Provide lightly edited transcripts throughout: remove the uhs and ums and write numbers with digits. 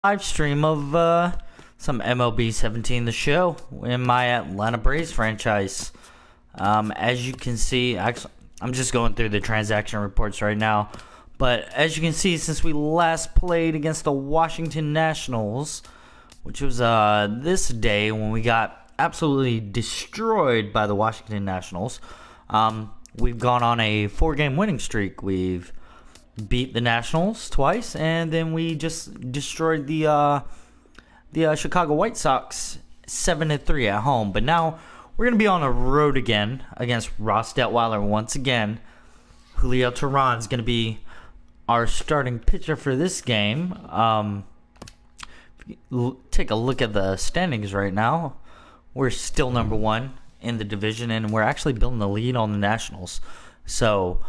Live stream of some MLB 17 The Show in my Atlanta Braves franchise. As you can see, actually, I'm just going through the transaction reports right now. But as you can see, since we last played against the Washington Nationals, which was this day when we got absolutely destroyed by the Washington Nationals, we've gone on a 4-game winning streak. We've beat the Nationals twice, and then we just destroyed the Chicago White Sox 7-3 at home. But now we're going to be on the road again against Ross Detweiler once again. Julio Teheran's going to be our starting pitcher for this game. Take a look at the standings right now. We're still number one in the division, and we're actually building the lead on the Nationals. So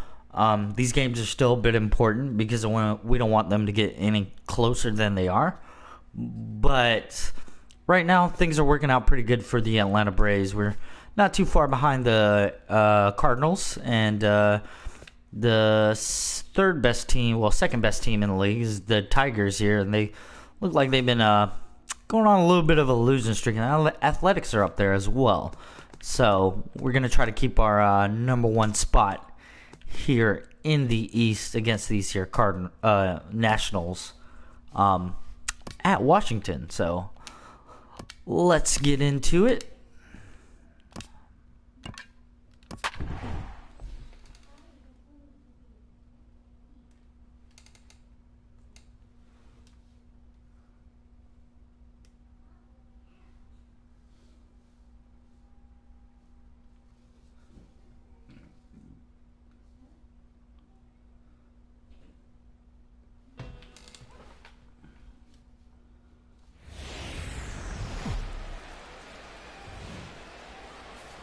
these games are still a bit important because we don't want them to get any closer than they are. But right now, things are working out pretty good for the Atlanta Braves. We're not too far behind the Cardinals, and the second best team in the league is the Tigers here, and they look like they've been going on a little bit of a losing streak, and Athletics are up there as well. So we're going to try to keep our number one spot here in the East against these here Nationals at Washington. So let's get into it.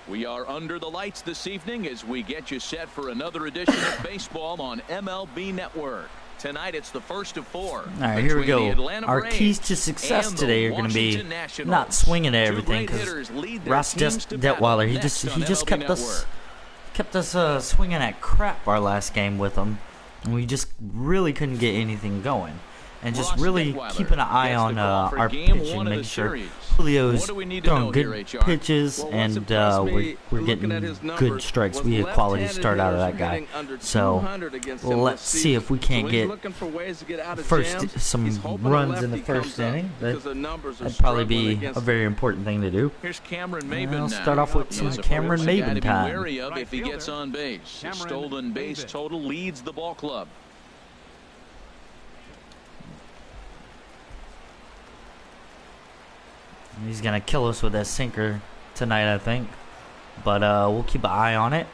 We are under the lights this evening as we get you set for another edition of baseball on MLB Network. Tonight it's the first of four. All right, here we go. Our keys to success today are going to be not swinging at everything, because Ross Detweiler, he just kept us swinging at crap our last game with him, and we just really couldn't get anything going. And just really keeping an eye on our pitching, making sure Julio's throwing good pitches, and we're getting good strikes. We had quality start out of that guy. So let's see if we can't get some runs in the first inning. That'd probably be a very important thing to do. I'll start off with some Cameron Maben time. If he gets on base, his stolen base total leads the ball club. He's going to kill us with that sinker tonight, I think. But we'll keep an eye on it.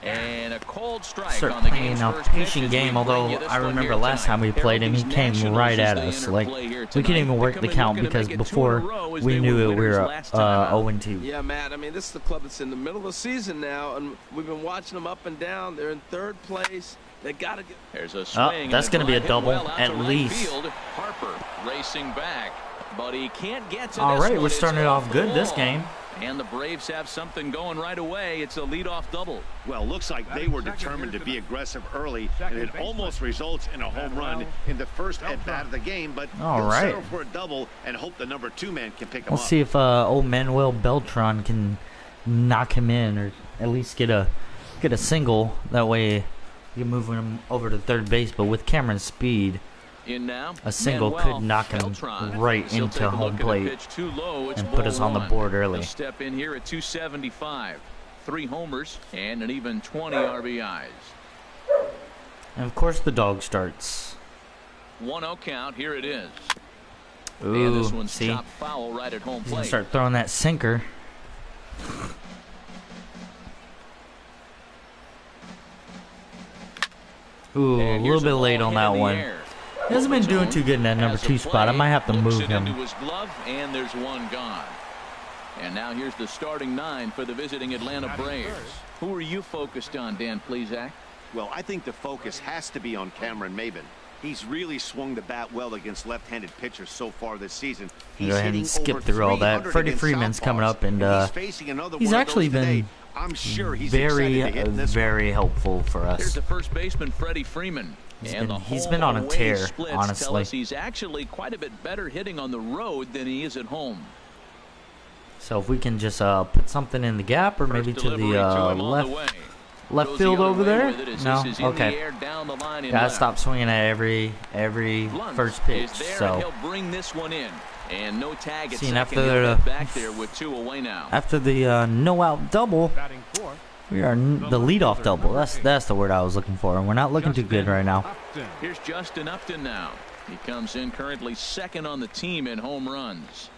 And a cold strike. Start playing a patient game, although I remember last time we played him, he came right at us. Like, we couldn't even work the count because before we knew it, we were 0-2. Yeah, Matt, I mean, this is the club that's in the middle of the season now, and we've been watching them up and down. They're in third place. They got to get. There's a swing. That's going to be a double, at least. Harper racing back. But he can't get to all right, we're starting it off good this game. And the Braves have something going right away. It's a leadoff double. Well, looks like they were determined to be aggressive early, and it almost results in a home run in the first at-bat of the game. But he'll settle for a double and hope the number 2 man can pick him up. We'll see if old Manuel Beltran can knock him in, or at least get a single. That way you move him over to third base. But with Cameron's speed, a single could knock him right into home plate and put us on the board early. Step in here at 275, 3 homers and an even 20 RBIs. And of course the dog starts. 1-0 count. Here it is. Ooh, and this one's see, chopped foul right at home plate. He's gonna start throwing that sinker. Ooh, a little bit late on that one. He hasn't been doing too good in that number 2 spot. I might have to move him. Into his glove, and there's one gone. And now here's the starting 9 for the visiting Atlanta Braves. Who are you focused on, Dan Plesac? Well, I think the focus has to be on Cameron Maben. He's really swung the bat well against left-handed pitchers so far this season. Go ahead and skip through all that. Freddie Freeman's coming up, and he's actually been I'm sure he's very helpful for us. Here's the first baseman, Freddie Freeman. He's been on a tear, honestly. Tell us he's actually quite a bit better hitting on the road than he is at home. So if we can just put something in the gap, or maybe to the left field over there. No, okay. Gotta stop swinging at every first pitch. So he'll bring this one in, and no tag at seeing second. Back there with 2 away now. After the no-out double, we are the leadoff double. That's the word I was looking for, and we're not looking too good right now. Here's Justin Upton now. He comes in currently second on the team in home runs.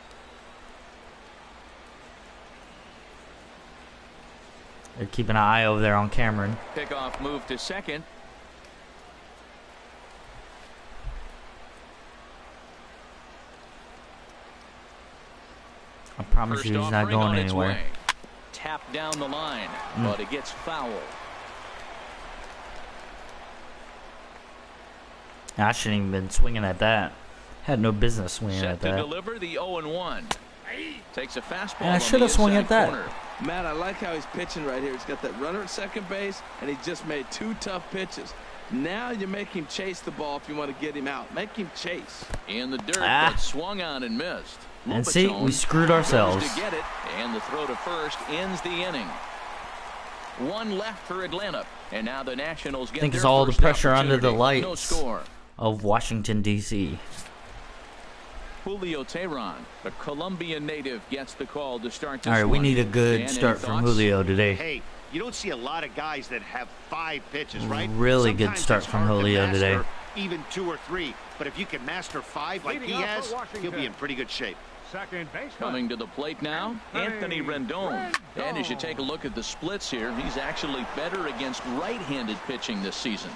They're keeping an eye over there on Cameron. Pickoff move to second. I promise you he's not going anywhere. Tap down the line, but it gets foul. I shouldn't even been swinging at that. Had no business swinging at that. Set to deliver the 0-1. Takes a fastball. And I should have swung at that. Matt, I like how he's pitching right here. He's got that runner at second base, and he just made 2 tough pitches. Now you make him chase the ball if you want to get him out. Make him chase. In the dirt, but swung on and missed. And see, we screwed ourselves. To get it, and the throw to first ends the inning. 1 left for Atlanta, and now the Nationals get. I think it's all the pressure under the lights of Washington, D.C. Julio Teheran, a Colombian native, gets the call to start this All right, we need a good start from Julio today. Hey, you don't see a lot of guys that have 5 pitches, right? Really good start from Julio today. Even 2 or 3, but if you can master 5 like he has, he'll be in pretty good shape. Second baseman. Coming to the plate now, Anthony Rendon. And as you take a look at the splits here, he's actually better against right-handed pitching this season.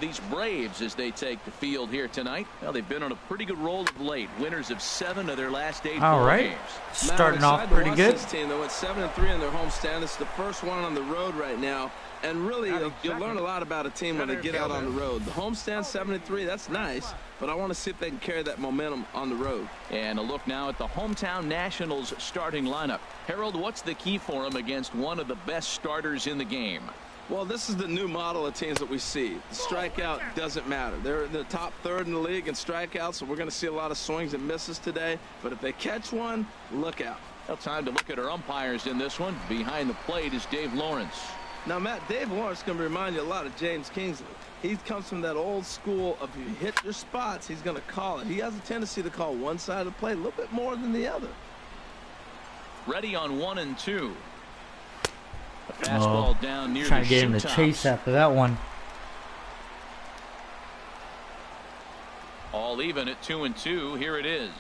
These Braves, as they take the field here tonight, well, they've been on a pretty good roll of late. Winners of 7 of their last 8 All right. games. Starting off pretty good. This team, they went 7-3 in their homestand. It's the first one on the road right now. And really, you'll learn a lot about a team when they get out on the road. The homestand 7-3, that's nice, but I want to see if they can carry that momentum on the road. And a look now at the hometown Nationals starting lineup. Harold, what's the key for them against one of the best starters in the game? Well, this is the new model of teams that we see. The strikeout doesn't matter. They're in the top 3rd in the league in strikeouts, so we're going to see a lot of swings and misses today. But if they catch one, look out. Well, time to look at our umpires in this one. Behind the plate is Dave Lawrence. Now, Matt, Dave Lawrence is going to remind you a lot of James Kingsley. He comes from that old school of you hit your spots, he's going to call it. He has a tendency to call one side of the plate a little bit more than the other. Ready on 1 and 2. A fastball down near trying the to get him to chase after that one. All even at 2 and 2. Here it is.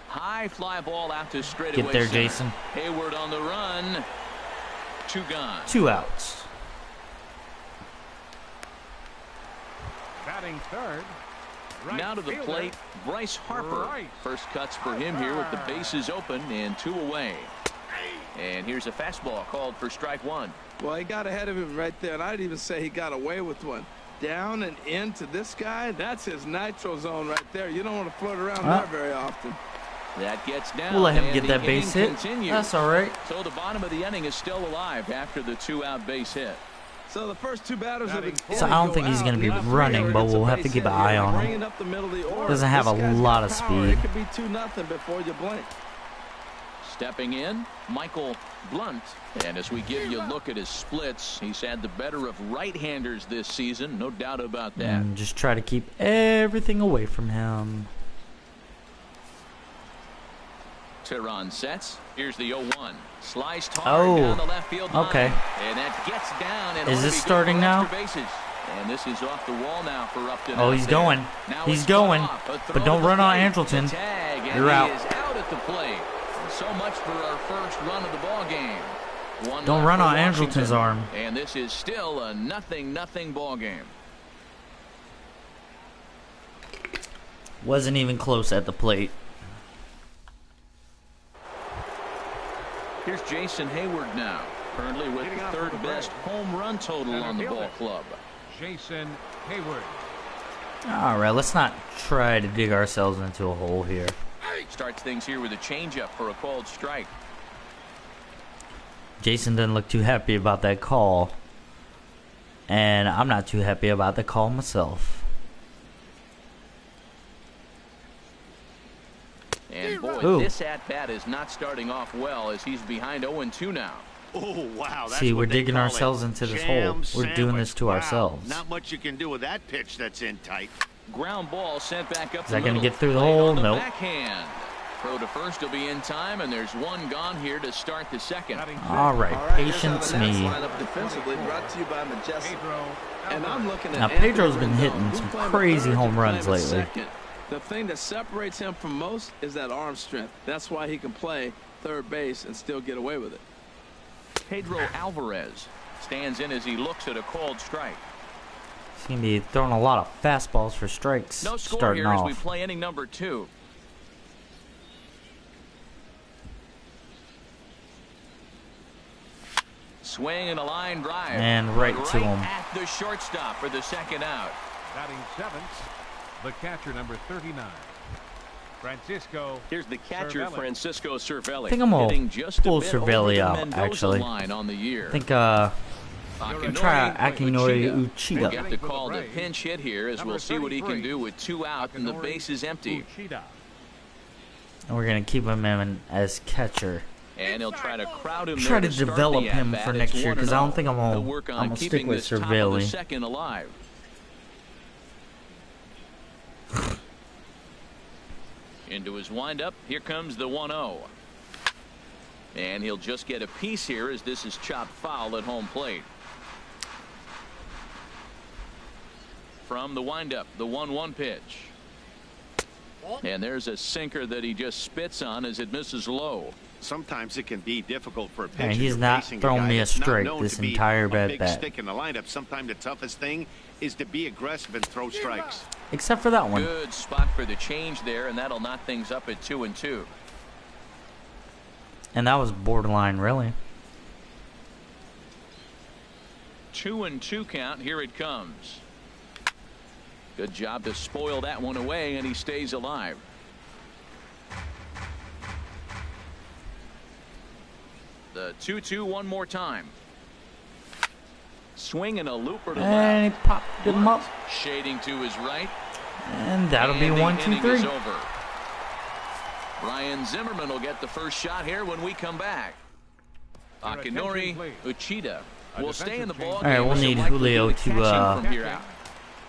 High fly ball out to straightaway. Get there, center. Jason. Hayward on the run. 2 gone. 2 outs. Batting third. Right now to the fielder, plate, Bryce Harper. Bryce. First cuts for him here with the bases open and 2 away. And here's a fastball called for strike 1. Well, he got ahead of him right there, and I'd even say he got away with one. Down and into this guy, that's his nitro zone right there. You don't want to float around there very often. That gets down. We'll let him get that base hit. Continues. That's all right. So the bottom of the inning is still alive after the 2-out base hit. So the first 2 batters have been. So I don't think he's going to be running, but we'll have to keep an eye on him. Doesn't have a lot of speed. It could be 2-0 before you blink. Stepping in, Michael Blunt. And as we give you a look at his splits, he's had the better of right-handers this season, no doubt about that. And just try to keep everything away from him. Teheran sets. Here's the 0-1. Sliced hard down the left field line. Okay. And that gets down. And is this starting now? Bases. And this is off the wall now for Upton. Oh, he's going. He's going. But don't run on Andrelton. You're out. He is out at the plate. So much for our first run of the ball game. Don't run on Andrelton's arm. And this is still a 0-0 ball game. Wasn't even close at the plate. Here's Jason Hayward now, currently with the 3rd best home run total on the ball club. Jason Hayward. All right, let's not try to dig ourselves into a hole here. Starts things here with a changeup for a called strike. Jason doesn't look too happy about that call. And I'm not too happy about the call myself. And boy, this at-bat is not starting off well as he's behind 0-2 now. Oh, wow. That's See, we're what they digging call ourselves it. into this Jam hole. We're doing this to sandwich. Wow. ourselves. Not much you can do with that pitch that's in tight. Ground ball sent back up. Is that going to middle. get through the Played hole? on the Nope. backhand. Throw to first will be in time, and there's one gone here to start the second. All right, patience me. Lineup defensively brought to you by Majestic. And I'm looking at Now, Pedro's been hitting some crazy home runs lately. The thing that separates him from most is that arm strength. That's why he can play third base and still get away with it. Pedro Alvarez stands in as he looks at a called strike. He's going to be throwing a lot of fastballs for strikes No score starting here as we off. play inning number 2. Swing and a line drive. And right to him. At the shortstop for the second out. Batting seventh, the catcher, number 39, Francisco. Here's the catcher, Cervelli. Francisco Cervelli. I think I'm gonna hitting just pull a bit Cervelli over the out, Mendoza actually. line on the year. I think, Akinori try Akinori We'll Uchida. get the call to pinch hit here as Number we'll see what he can 33, do with 2 out and the Akinori base is empty. Uchida. And we're going to keep him in as catcher. And he'll try to crowd him Try there to start develop the him at-bat. for It's next year, 'cause I don't 1-0. think I'm gonna- He'll work on I'm gonna keeping stick with this top of the Cervelli. second alive. Into his windup. Here comes the 1-0. And he'll just get a piece here as this is chopped foul at home plate. From the windup, the 1-1 pitch. And there's a sinker that he just spits on as it misses low. Sometimes it can be difficult for a pitcher. And he's You're not facing throwing guy me a that's not strike known this to be entire a big at-bat. stick in the lineup. Sometimes the toughest thing is to be aggressive and throw strikes. Except for that one. Good spot for the change there, and that'll knock things up at 2-2. And that was borderline, really. 2-2 count. Here it comes. Good job to spoil that one away, and he stays alive. The 2-2 one more time. Swing and a looper to And left. he popped him up. Shading to his right. And that'll be And the 1, 2, inning 3. is over. Ryan Zimmerman will get the first shot here when we come back. Akinori Uchida will stay in the ball game. All right, we'll so need likely Julio be to, catching from here out.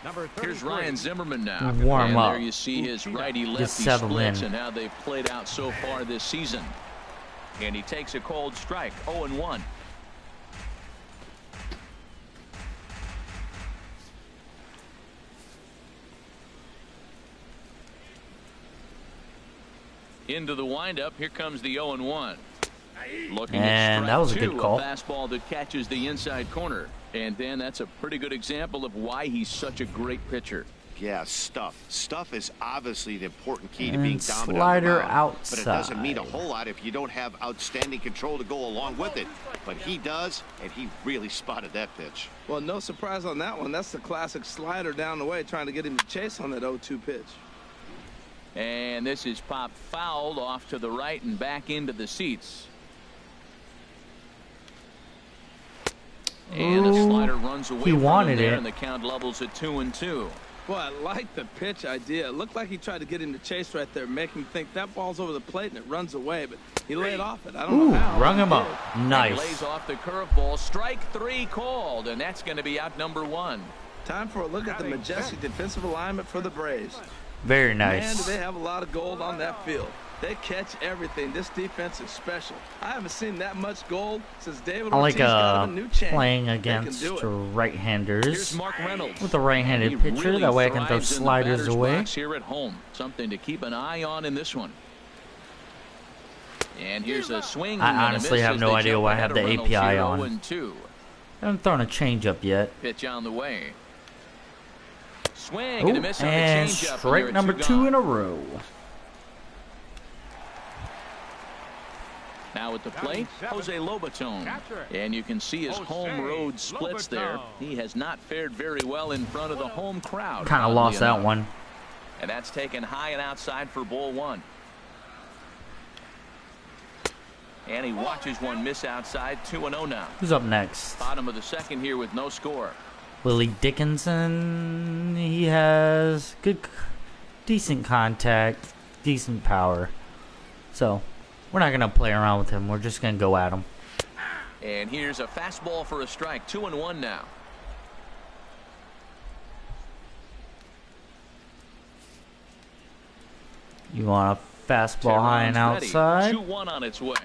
Number 33, Here's Ryan Zimmerman now. Warm and up. there you see his righty-lefty settled splits in. and how they've played out so far this season. And he takes a cold strike, 0-1. Into the windup. Here comes the 0-1. Looking And at that was a strike good two, call. a fastball that catches the inside corner. And Dan, that's a pretty good example of why he's such a great pitcher. Yeah, stuff. Stuff is obviously the important key to And being dominant on the slider mound, but it doesn't outside. mean a whole lot if you don't have outstanding control to go along with it. But he does, and he really spotted that pitch. Well, no surprise on that one. That's the classic slider down the way, trying to get him to chase on that 0-2 pitch. And this is popped fouled off to the right and back into the seats. And a slider runs away he from wanted him there, it. and the count levels at 2-2. Boy, I like the pitch idea. It looked like he tried to get him to chase right there, make him think that ball's over the plate and it runs away, but he laid off it. I don't Ooh, know how. rung but him he up. did. He Nice. lays off the curveball. Strike 3 called, and that's going to be out number 1. Time for a look at the majestic defensive alignment for the Braves. Very Man, do nice. they have a lot of gold on that field. They catch everything. This defense is special. I haven't seen that much gold since David I like Ortiz got him a new chain. playing They can against do it. Here's right-handers Mark Reynolds. with a right-handed He pitcher. really That way I can throw thrives in the sliders batter's away. box here at home. Something to keep an eye on in this one. And here's a swing. I and a honestly miss have as no they idea jump why I ahead have of the Reynolds API here, on. 0-2. I haven't thrown a changeup yet. Pitch on the way. Swing Ooh, and a miss on the and changeup. strike number 2 in a row. Now at the plate, Jose Lobaton. And you can see his home road splits there. He has not fared very well in front of the home crowd. Kind of oddly lost that enough. one. And that's taken high and outside for ball 1. And he watches one miss outside. 2-0 now. Who's up next? Bottom of the second here with no score. Willie Dickinson, he has decent contact, decent power. So, we're not going to play around with him. We're just going to go at him. And here's a fastball for a strike. 2-1 now. You want a fastball high and outside? 2-1 on its way.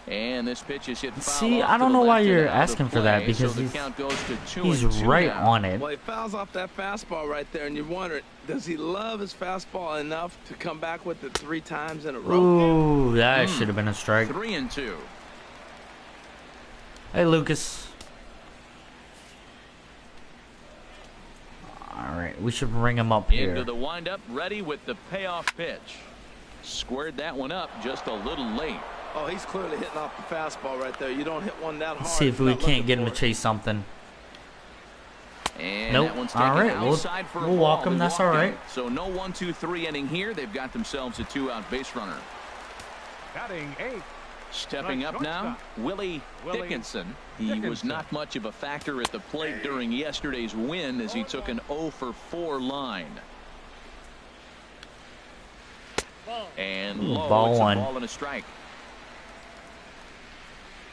And this pitch is hit foul. See, I don't know why you're asking for that, because he's right on it. Well, he fouls off that fastball right there, and you're wondering, does he love his fastball enough to come back with it 3 times in a row? Ooh, that should have been a strike. 3-2. Hey, Lucas. All right, we should bring him up here. Into the windup, ready with the payoff pitch. Squared that one up just a little late. Oh, he's clearly hitting off the fastball right there. You don't hit one that hard. Let's see if we can't get him to chase something. And nope. That one's all right, we'll walk him. That's all right. So no 1-2-3 inning here. They've got themselves a 2-out base runner. Batting 8. Stepping up now, Willie Dickinson. He was not much of a factor at the plate during yesterday's win as he took an 0-for-4 line. And low, ball it's a one. ball and a strike.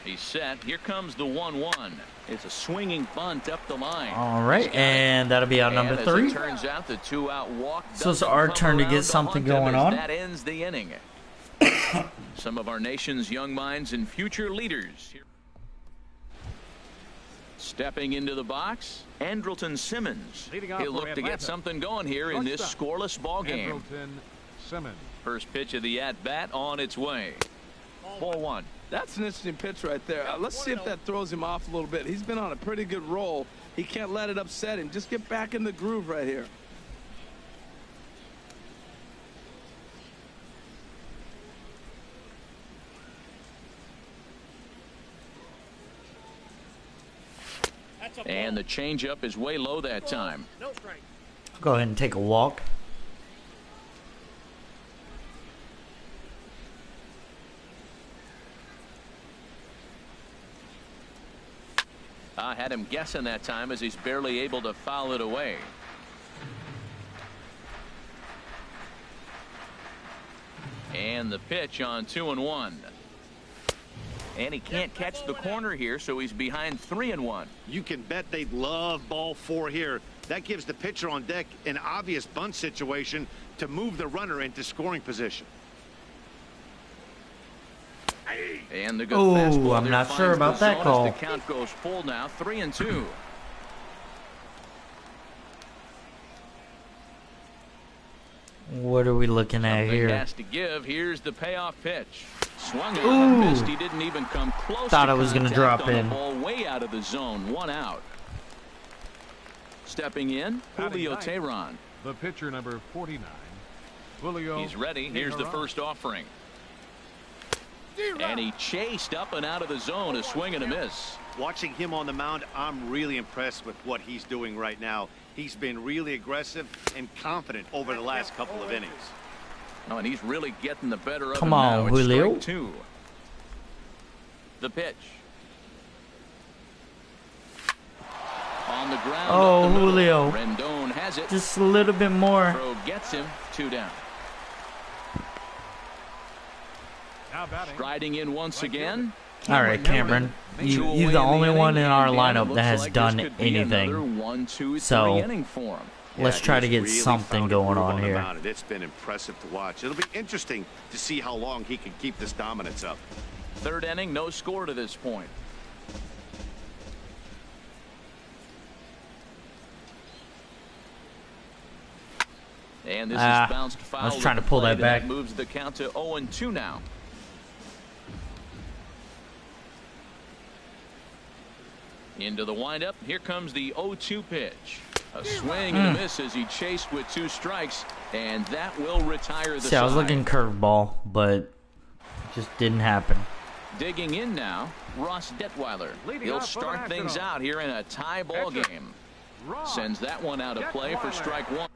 He's set. Here comes the 1-1. It's a swinging bunt up the line. All right, and that'll be out number 3. It turns out, the 2-out walk. So it's our turn to get something going on. That ends the inning. Some of our nation's young minds and future leaders. Stepping into the box, Andrelton Simmons. He'll look to get something going here in this scoreless ball game. First pitch of the at-bat on its way. Ball 1. That's an interesting pitch right there. Let's see if that throws him off a little bit. He's been on a pretty good roll. He can't let it upset him. Just get back in the groove right here. And the changeup is way low that time. Go ahead and take a walk. I had him guessing that time as he's barely able to foul it away. And the pitch on 2-1. And he can't catch the corner here, so he's behind 3-1. You can bet they'd love ball 4 here. That gives the pitcher on deck an obvious bunt situation to move the runner into scoring position. And the good fastball. I'm not sure about that call. The count goes full now, 3-2. What are we looking at here? Has to give. Here's the payoff pitch. Swung and missed. He didn't even come close. Thought I was going to drop in. Ball way out of the zone. 1 out. Stepping in, Julio Teheran. The pitcher, number 49. Julio. He's ready. Here's the first offering. And he chased up and out of the zone. A swing and a miss. Watching him on the mound, I'm really impressed with what he's doing right now. He's been really aggressive and confident over the last couple of innings. Oh, and he's really getting the better of him Come now. on, It's Julio. strike 2. The pitch. On the ground. Oh, Julio. Rendon has it. Just a little bit more. Throw gets him. 2 down. Striding in once again. All right, Cameron. You're the only one in our lineup that has done anything. 1, 2, 3 So, inning for him. let's try to get really something going on here. It's been impressive to watch. It'll be interesting to see how long he can keep this dominance up. 3rd inning, no score to this point. And this is bounced foul. I was trying to pull that back. Moves the count to 0-2 now. Into the windup. Here comes the 0-2 pitch. A swing and a miss as he chased with 2 strikes, and that will retire the side. I was looking curveball, but it just didn't happen. Digging in now, Ross Detweiler. He'll start things out here in a tie ball game. Sends that one out of play for strike 1.